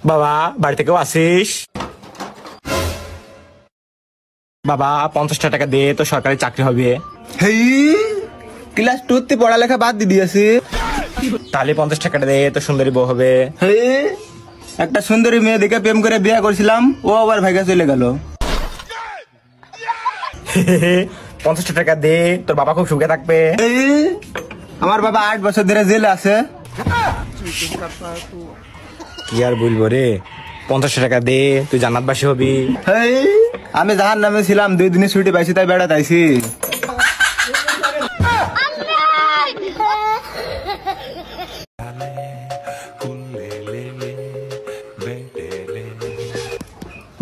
বাবা বাড়িতে কেউ আসিস? বাবা 50টা টাকা দে, তো সরকারি চাকরি হবে। হেই ক্লাস 2 তে পড়ালেখা বাদ দিয়ে দিয়েছি। তাহলে 50 টাকাটা দে, তো সুন্দরী বউ হবে। হেই একটা সুন্দরী মেয়ে দেখে প্রেম করে বিয়ে করছিলাম, ও আবার ভাইগা চলে গেল। 50টা টাকা দে, তোর বাবা খুব সুখে থাকবে। এই আমার বাবা 8 বছর ধরে জেলে আছে। কি আর বলবো রে, 50 টাকা দে, তুই জান্নাতবাসী হবি। হেই আমি জাহান্নামে ছিলাম, 2 দিনের ছুটি পাইছি তাই বেড়াতে আইছি।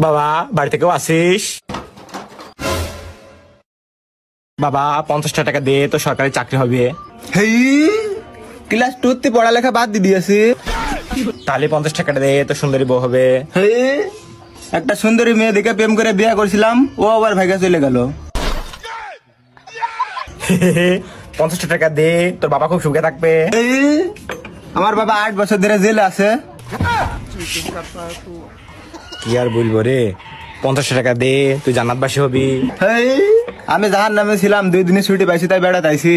বাবা বাড়িতে কেউ আসিস? বাবা 50টা টাকা দে, তো সরকারি চাকরি হবে। হেই ক্লাস 2 তে পড়ালেখা বাদ দিয়ে দিয়েছি। তাহলে 50 টাকাটা দে, তো সুন্দরী বউ হবে। হেই একটা সুন্দরী মেয়ে দেখে প্রেম করে বিয়ে করছিলাম, ও আবার ভাইগা চলে গেল। 50টা টাকা দে, তোর বাবা খুব সুখে থাকবে। এই আমার বাবা 8 বছর ধরে জেলে আছে। কি আর বলবো রে, 50 টাকা দে, তুই জান্নাতবাসী হবি। হেই আমি জাহান্নামে ছিলাম, 2 দিনের ছুটি পাইছি তাই বেড়াতে আইছি।